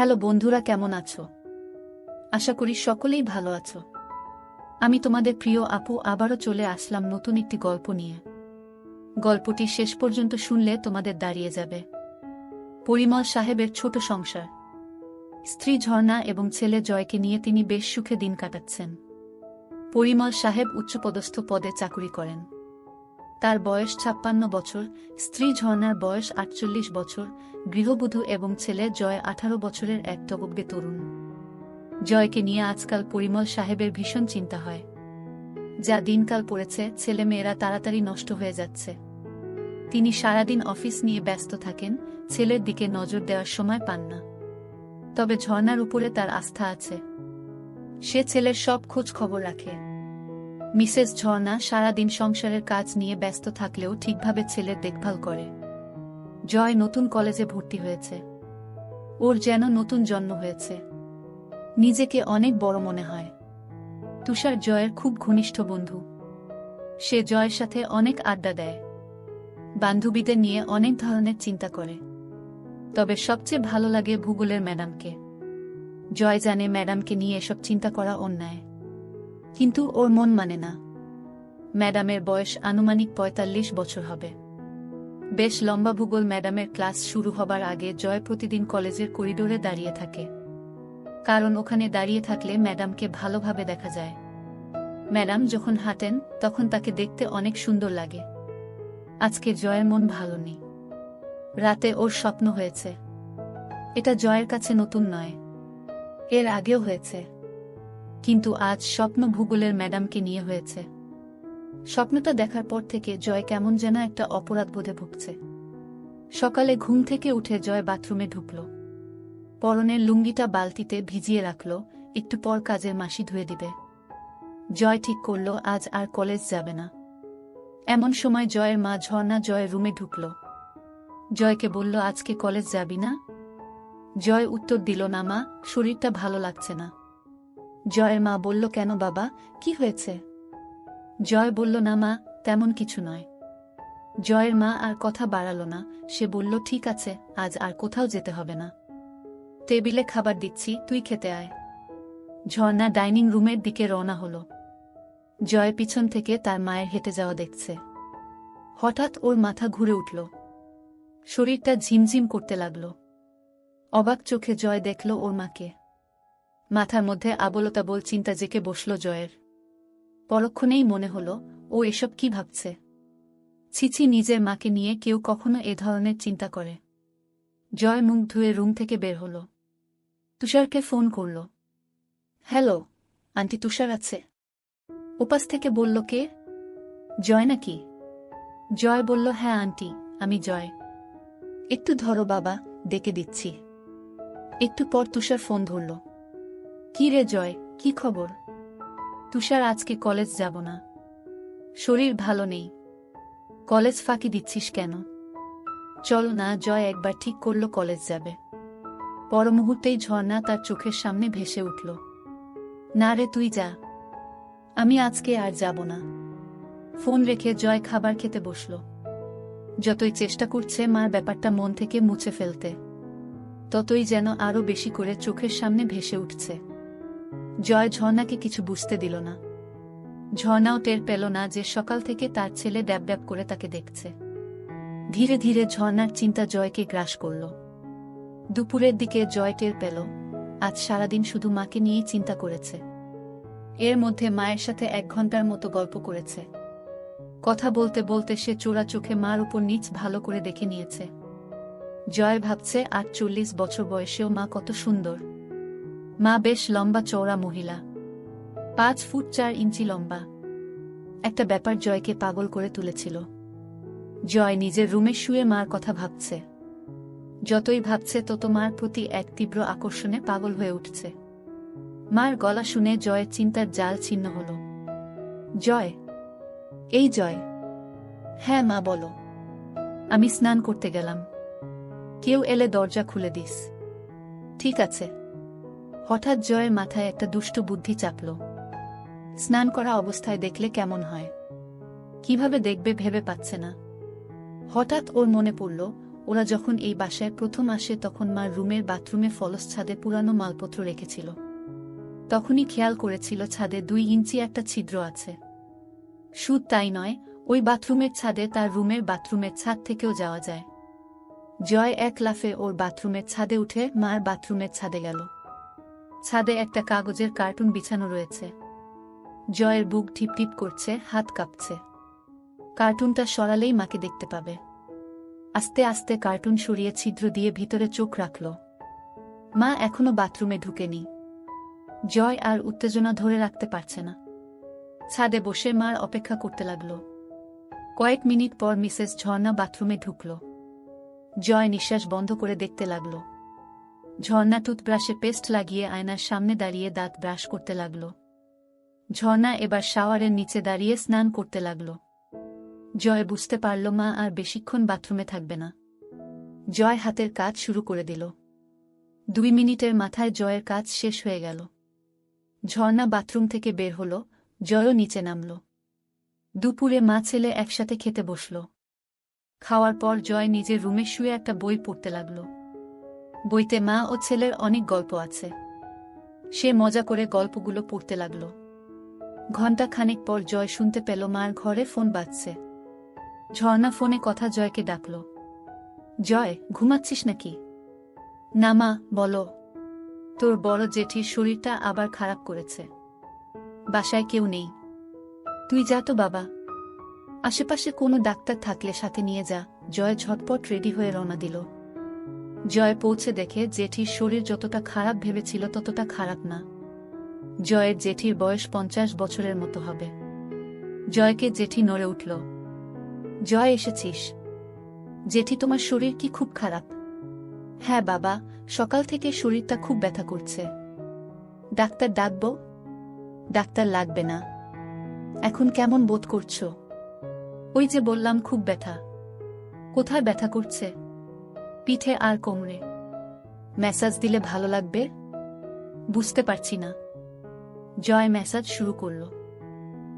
Hello বন্ধুরা, কেমন আছো? আশা করি সকলেই ভালো আছো। আমি তোমাদের প্রিয় আপু আবারও চলে আসলাম নতুন একটি গল্প নিয়ে। গল্পটি শেষ পর্যন্ত শুনলে তোমাদের দাঁড়িয়ে যাবে। পরিমল সাহেবের ছোট সংসার। স্ত্রী ঝর্ণা এবং ছেলে জয়কে নিয়ে তিনি বেশ সুখে দিন কাটাচ্ছেন। পরিমল সাহেব উচ্চপদস্থ পদে চাকুরি করেন। তার বয়স 56 বছর, স্ত্রী ঝর্ণার বয়স 48 বছর, গৃহবধূ এবং ছেলে জয় 18 বছরের এক টগবগে তরুণ। জয়কে নিয়ে আজকাল পরিমল সাহেবের ভীষণ চিন্তা হয়। যা দিনকাল পড়েছে, ছেলেমেয়েরা তাড়াতাড়ি নষ্ট হয়ে যাচ্ছে। তিনি সারাদিন অফিস নিয়ে ব্যস্ত থাকেন, ছেলের দিকে নজর দেওয়ার সময় পান না। তবে ঝর্ণার উপরে তার আস্থা আছে। সে ছেলের সব খোঁজ খবর রাখে। মিসেস ঝর্ণা সারাদিন সংসারের কাজ নিয়ে ব্যস্ত থাকলেও ঠিকভাবে ছেলের দেখভাল করে। জয় নতুন কলেজে ভর্তি হয়েছে। ওর যেন নতুন জন্ম হয়েছে। নিজেকে অনেক বড় মনে হয়। তুষার জয়ের খুব ঘনিষ্ঠ বন্ধু। সে জয়ের সাথে অনেক আড্ডা দেয়, বান্ধবীদের নিয়ে অনেক ধরনের চিন্তা করে। তবে সবচেয়ে ভালো লাগে ভূগোলের ম্যাডামকে। জয় জানে ম্যাডামকে নিয়ে এসব চিন্তা করা অন্যায়, কিন্তু ওর মন মানে না। ম্যাডামের বয়স আনুমানিক ৪৫ বছর হবে। বেশ লম্বা। ভূগোল ম্যাডামের ক্লাস শুরু হবার আগে জয় প্রতিদিন কলেজের করিডোরে দাঁড়িয়ে থাকে, কারণ ওখানে দাঁড়িয়ে থাকলে ম্যাডামকে ভালোভাবে দেখা যায়। ম্যাডাম যখন হাঁটেন তখন তাকে দেখতে অনেক সুন্দর লাগে। আজকে জয়ের মন ভালো নেই। রাতে ওর স্বপ্ন হয়েছে। এটা জয়ের কাছে নতুন নয়, এর আগেও হয়েছে। কিন্তু আজ স্বপ্ন ভূগোলের ম্যাডামকে নিয়ে হয়েছে। স্বপ্নটা দেখার পর থেকে জয় কেমন যেন একটা অপরাধবোধে ভুগছে। সকালে ঘুম থেকে উঠে জয় বাথরুমে ঢুকল। পরনের লুঙ্গিটা বালতিতে ভিজিয়ে রাখল, একটু পর কাজের মাসি ধুয়ে দিবে। জয় ঠিক করল আজ আর কলেজ যাবে না। এমন সময় জয়ের মা ঝর্ণা জয়ের রুমে ঢুকল। জয়কে বলল, আজকে কলেজ যাবি না? জয় উত্তর দিল, না মা, শরীরটা ভালো লাগছে না। জয়ের মা বলল, কেন বাবা, কি হয়েছে? জয় বলল, না মা, তেমন কিছু নয়। জয়ের মা আর কথা বাড়াল না। সে বলল, ঠিক আছে, আজ আর কোথাও যেতে হবে না। টেবিলে খাবার দিচ্ছি, তুই খেতে আয়। ঝর্ণা ডাইনিং রুমের দিকে রওনা হল। জয় পিছন থেকে তার মায়ের হেঁটে যাওয়া দেখছে। হঠাৎ ওর মাথা ঘুরে উঠল। শরীরটা ঝিমঝিম করতে লাগল। অবাক চোখে জয় দেখল ওর মাকে। মাথার মধ্যে আবোলতাবোল চিন্তা জেঁকে বসল জয়ের। পরক্ষণেই মনে হল, ও এসব কি ভাবছে? ছিছি, নিজের মাকে নিয়ে কেউ কখনো এ ধরনের চিন্তা করে? জয় মুখ ধুয়ে রুম থেকে বের হল। তুষারকে ফোন করল। হ্যালো আন্টি, তুষার আছে? ওপাশ থেকে বলল, কে? জয় নাকি? জয় বলল, হ্যাঁ আন্টি, আমি জয়। একটু ধরো বাবা, ডেকে দিচ্ছি। একটু পর তুষার ফোন ধরল। কি রে জয়, কি খবর? তুষার, আজকে কলেজ যাব না। শরীর ভালো নেই। কলেজ ফাঁকি দিচ্ছিস কেন? চলো না। জয় একবার ঠিক করল কলেজ যাবে। পর মুহূর্তেই ঝর্ণা তার চোখের সামনে ভেসে উঠল। না রে, তুই যা। আমি আজকে আর যাব না। ফোন রেখে জয় খাবার খেতে বসল। যতই চেষ্টা করছে মার ব্যাপারটা মন থেকে মুছে ফেলতে, ততই যেন আরো বেশি করে চোখের সামনে ভেসে উঠছে। জয় ঝর্ণাকে কিছু বুঝতে দিল না। ঝর্ণাও টের পেল না যে সকাল থেকে তার ছেলে ড্যাব ড্যাব করে তাকে দেখছে। ধীরে ধীরে ঝর্ণার চিন্তা জয়কে গ্রাস করল। দুপুরের দিকে জয় টের পেল আজ সারাদিন শুধু মাকে নিয়েই চিন্তা করেছে। এর মধ্যে মায়ের সাথে 1 ঘন্টার মতো গল্প করেছে। কথা বলতে বলতে সে চোরা চোখে মার উপর নিচ ভালো করে দেখে নিয়েছে। জয় ভাবছে 48 বছর বয়সেও মা কত সুন্দর। মা বেশ লম্বা চওড়া মহিলা, 5 ফুট 4 ইঞ্চি লম্বা। একটা ব্যাপার জয়কে পাগল করে তুলেছিল। জয় নিজের রুমে শুয়ে মার কথা ভাবছে। যতই ভাবছে তত মার প্রতি এক তীব্র আকর্ষণে পাগল হয়ে উঠছে। মার গলা শুনে জয়ের চিন্তার জাল ছিন্ন হল। জয়, এই জয়। হ্যাঁ মা, বলো। আমি স্নান করতে গেলাম। কেউ এলে দরজা খুলে দিস। ঠিক আছে। হঠাৎ জয়ের মাথায় একটা দুষ্ট বুদ্ধি চাপল। স্নান করা অবস্থায় দেখলে কেমন হয়? কিভাবে দেখবে ভেবে পাচ্ছে না। হঠাৎ ওর মনে পড়ল, ওরা যখন এই বাসায় প্রথম আসে তখন মার রুমের বাথরুমে ফলস ছাদে পুরানো মালপত্র রেখেছিল। তখনই খেয়াল করেছিল ছাদে 2 ইঞ্চি একটা ছিদ্র আছে। শুধু তাই নয়, ওই বাথরুমের ছাদে তার রুমের বাথরুমের ছাদ থেকেও যাওয়া যায়। জয় এক লাফে ওর বাথরুমের ছাদে উঠে মার বাথরুমের ছাদে গেল। ছাদে একটা কাগজের কার্টুন বিছানো রয়েছে। জয়ের বুক টিপটিপ করছে, হাত কাঁপছে। কার্টুনটা সরালেই মাকে দেখতে পাবে। আস্তে আস্তে কার্টুন সরিয়ে ছিদ্র দিয়ে ভিতরে চোখ রাখল। মা এখনো বাথরুমে ঢুকেনি। জয় আর উত্তেজনা ধরে রাখতে পারছে না। ছাদে বসে মার অপেক্ষা করতে লাগল। কয়েক মিনিট পর মিসেস ঝর্ণা বাথরুমে ঢুকল। জয় নিঃশ্বাস বন্ধ করে দেখতে লাগল। ঝর্ণা টুথব্রাশে পেস্ট লাগিয়ে আয়নার সামনে দাঁড়িয়ে দাঁত ব্রাশ করতে লাগল। ঝর্ণা এবার শাওয়ারের নিচে দাঁড়িয়ে স্নান করতে লাগল। জয় বুঝতে পারল মা আর বেশিক্ষণ বাথরুমে থাকবে না। জয় হাতের কাজ শুরু করে দিল। 2 মিনিটের মাথায় জয়ের কাজ শেষ হয়ে গেল। ঝর্ণা বাথরুম থেকে বের হল, জয়ও নিচে নামল। দুপুরে মা ছেলে একসাথে খেতে বসল। খাওয়ার পর জয় নিজের রুমে শুয়ে একটা বই পড়তে লাগল। বইতে মা ও ছেলের অনেক গল্প আছে। সে মজা করে গল্পগুলো পড়তে লাগল। ঘণ্টা খানেক পর জয় শুনতে পেল মার ঘরে ফোন বাজছে। ঝর্ণা ফোনে কথা জয়কে ডাকল। জয়, ঘুমাচ্ছিস নাকি? না মা, বলো। তোর বড় জেঠির শরীরটা আবার খারাপ করেছে। বাসায় কেউ নেই। তুই যা তো বাবা। আশেপাশে কোনো ডাক্তার থাকলে সাথে নিয়ে যা। জয় ঝটপট রেডি হয়ে রওনা দিল। জয় পৌঁছে দেখে জেঠির শরীর যতটা খারাপ ভেবেছিল ততটা খারাপ না। জয়ের জেঠির বয়স 50 বছরের মতো হবে। জয়কে জেঠি নড়ে উঠল। জয়, এসেছিস? জেঠি, তোমার শরীর কি খুব খারাপ? হ্যাঁ বাবা, সকাল থেকে শরীরটা খুব ব্যথা করছে। ডাক্তার ডাকব? ডাক্তার লাগবে না। এখন কেমন বোধ করছো? ওই যে বললাম, খুব ব্যথা। কোথায় ব্যথা করছে? পিঠে আর কোমরে। ম্যাসাজ দিলে ভালো লাগবে? বুঝতে পারছি না। জয় ম্যাসাজ শুরু করল।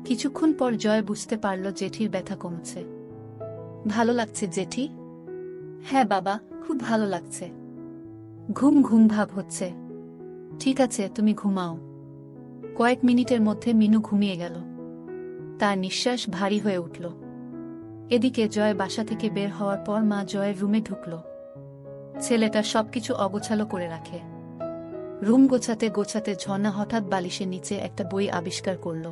কিছুক্ষণ পর জয় বুঝতে পারল জেঠির ব্যথা কমছে। ভালো লাগছে জেঠি? হ্যাঁ বাবা, খুব ভালো লাগছে। ঘুম ঘুম ভাব হচ্ছে। ঠিক আছে, তুমি ঘুমাও। কয়েক মিনিটের মধ্যে মিনু ঘুমিয়ে গেল। তার নিঃশ্বাস ভারী হয়ে উঠল। এদিকে জয় বাসা থেকে বের হওয়ার পর মা জয়ের রুমে ঢুকল। ছেলেটা সবকিছু অগোছালো করে রাখে। রুম গোছাতে গোছাতে ঝর্ণা হঠাৎ বালিশের নিচে একটা বই আবিষ্কার করল।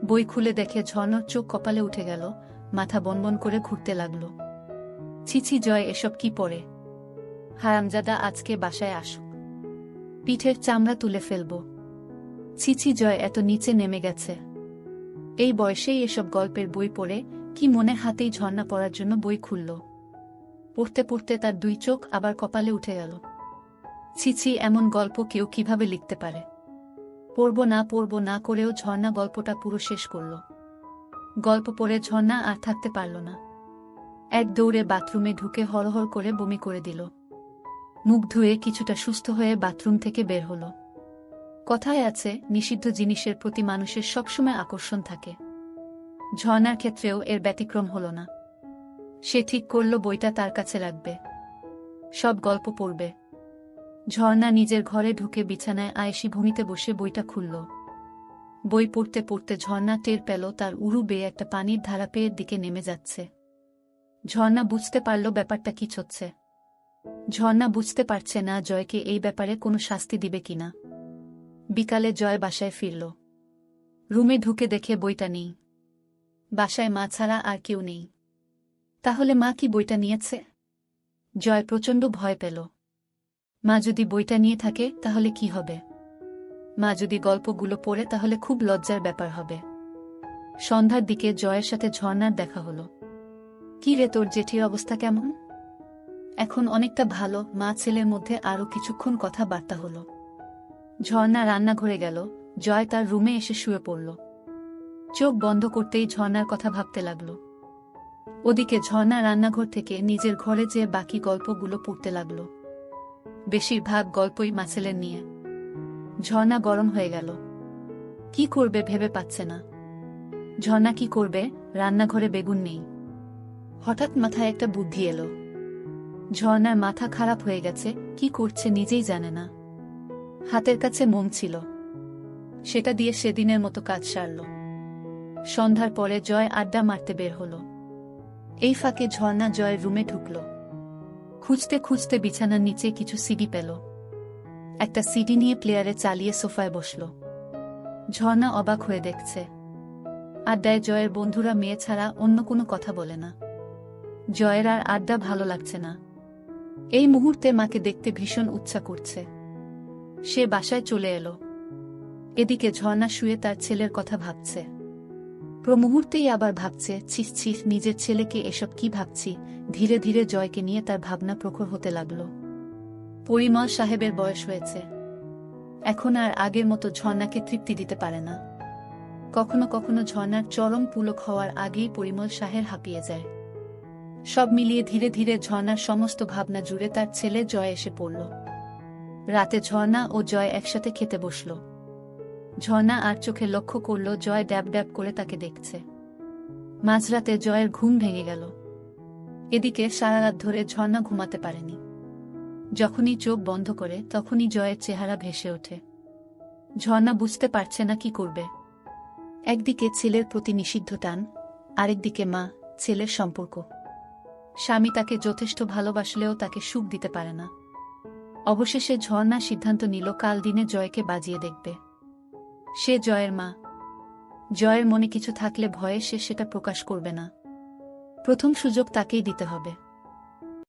বই খুলে দেখে ঝর্ণার চোখ কপালে উঠে গেল, মাথা বনবন করে ঘুরতে লাগল। ছিছি জয়, এসব কি পড়ে? হারামজাদা আজকে বাসায় আসুক, পিঠের চামড়া তুলে ফেলব। ছিছি জয় এত নিচে নেমে গেছে। এই বয়সেই এসব গল্পের বই পড়ে, কি মনে হাতেই ঝর্ণা পড়ার জন্য বই খুলল। পড়তে পড়তে তার 2 চোখ আবার কপালে উঠে গেল। ছিছি, এমন গল্প কেউ কিভাবে লিখতে পারে? পড়ব না করেও ঝর্ণা গল্পটা পুরো শেষ করল। গল্প পড়ে ঝর্ণা আর থাকতে পারল না। এক দৌড়ে বাথরুমে ঢুকে হড়হড় করে বমি করে দিল। মুখ ধুয়ে কিছুটা সুস্থ হয়ে বাথরুম থেকে বের হল। কথায় আছে, নিষিদ্ধ জিনিসের প্রতি মানুষের সবসময় আকর্ষণ থাকে। ঝর্ণার ক্ষেত্রেও এর ব্যতিক্রম হল না। সে ঠিক করল বইটা তার কাছে রাখবে, সব গল্প পড়বে। ঝর্ণা নিজের ঘরে ঢুকে বিছানায় আয়েশি ভূমিতে বসে বইটা খুলল। বই পড়তে পড়তে ঝর্ণা টের পেল তার উরু বেয়ে একটা পানির ধারা পেয়ের দিকে নেমে যাচ্ছে। ঝর্ণা বুঝতে পারল ব্যাপারটা কি হচ্ছে। ঝর্ণা বুঝতে পারছে না জয়কে এই ব্যাপারে কোনো শাস্তি দিবে কিনা। বিকালে জয় বাসায় ফিরল। রুমে ঢুকে দেখে বইটা নেই। বাসায় মা ছাড়া আর কেউ নেই। তাহলে মা কি বইটা নিয়েছে? জয় প্রচণ্ড ভয় পেল। মা যদি বইটা নিয়ে থাকে তাহলে কি হবে? মা যদি গল্পগুলো পড়ে তাহলে খুব লজ্জার ব্যাপার হবে। সন্ধ্যার দিকে জয়ের সাথে ঝর্ণার দেখা হলো। কি রে, তোর জেঠির অবস্থা কেমন? এখন অনেকটা ভালো। মা ছেলের মধ্যে আরও কিছুক্ষণ কথাবার্তা হলো। ঝর্ণা রান্নাঘরে গেল। জয় তার রুমে এসে শুয়ে পড়ল। চোখ বন্ধ করতেই ঝর্ণার কথা ভাবতে লাগল। ওদিকে ঝর্ণা রান্নাঘর থেকে নিজের ঘরে যেয়ে বাকি গল্পগুলো পড়তে লাগল। বেশিরভাগ গল্পই মাছেলের নিয়ে। ঝর্ণা গরম হয়ে গেল। কি করবে ভেবে পাচ্ছে না। ঝর্ণা কি করবে? রান্নাঘরে বেগুন নেই। হঠাৎ মাথায় একটা বুদ্ধি এলো। ঝর্ণার মাথা খারাপ হয়ে গেছে, কি করছে নিজেই জানে না। হাতের কাছে মোম ছিল, সেটা দিয়ে সেদিনের মতো কাজ সারল। সন্ধ্যার পরে জয় আড্ডা মারতে বের হল। এই ফাঁকে ঝর্ণা জয়ের রুমে ঢুকল। খুঁজতে খুঁজতে বিছানার নিচে কিছু সিডি পেল। একটা সিডি নিয়ে প্লেয়ারে চালিয়ে সোফায় বসল। ঝর্ণা অবাক হয়ে দেখছে, আড্ডায় জয়ের বন্ধুরা মেয়ে ছাড়া অন্য কোনো কথা বলে না। জয়ের আর আড্ডা ভালো লাগছে না। এই মুহূর্তে মাকে দেখতে ভীষণ ইচ্ছা করছে। সে বাসায় চলে এলো। এদিকে ঝর্ণা শুয়ে তার ছেলের কথা ভাবছে। মুহূর্তেই আবার ভাবছে, ছিস ছিস, নিজের ছেলেকে এসব কি ভাবছি। ধীরে ধীরে জয়কে নিয়ে তার ভাবনা প্রখর হতে লাগল। পরিমল সাহেবের বয়স হয়েছে, এখন আর আগের মতো ঝর্ণাকে তৃপ্তি দিতে পারে না। কখনো কখনো ঝর্ণার চরম পুলক হওয়ার আগেই পরিমল সাহেব হাঁপিয়ে যায়। সব মিলিয়ে ধীরে ধীরে ঝর্ণার সমস্ত ভাবনা জুড়ে তার ছেলে জয় এসে পড়ল। রাতে ঝর্ণা ও জয় একসাথে খেতে বসল। ঝর্ণা আর চোখে লক্ষ্য করল জয় ড্যাব ড্যাব করে তাকে দেখছে। মাঝরাতে জয়ের ঘুম ভেঙে গেল। এদিকে সারা রাত ধরে ঝর্ণা ঘুমাতে পারেনি। যখনই চোখ বন্ধ করে তখনই জয়ের চেহারা ভেসে ওঠে। ঝর্ণা বুঝতে পারছে না কি করবে। একদিকে ছেলের প্রতি নিষিদ্ধ টান, আরেকদিকে মা ছেলের সম্পর্ক। স্বামী তাকে যথেষ্ট ভালোবাসলেও তাকে সুখ দিতে পারে না। অবশেষে ঝর্ণা সিদ্ধান্ত নিল কাল দিনে জয়কে বাজিয়ে দেখবে। সে জয়ের মা। জয়ের মনে কিছু থাকলে ভয়ে সে সেটা প্রকাশ করবে না। প্রথম সুযোগ তাকেই দিতে হবে।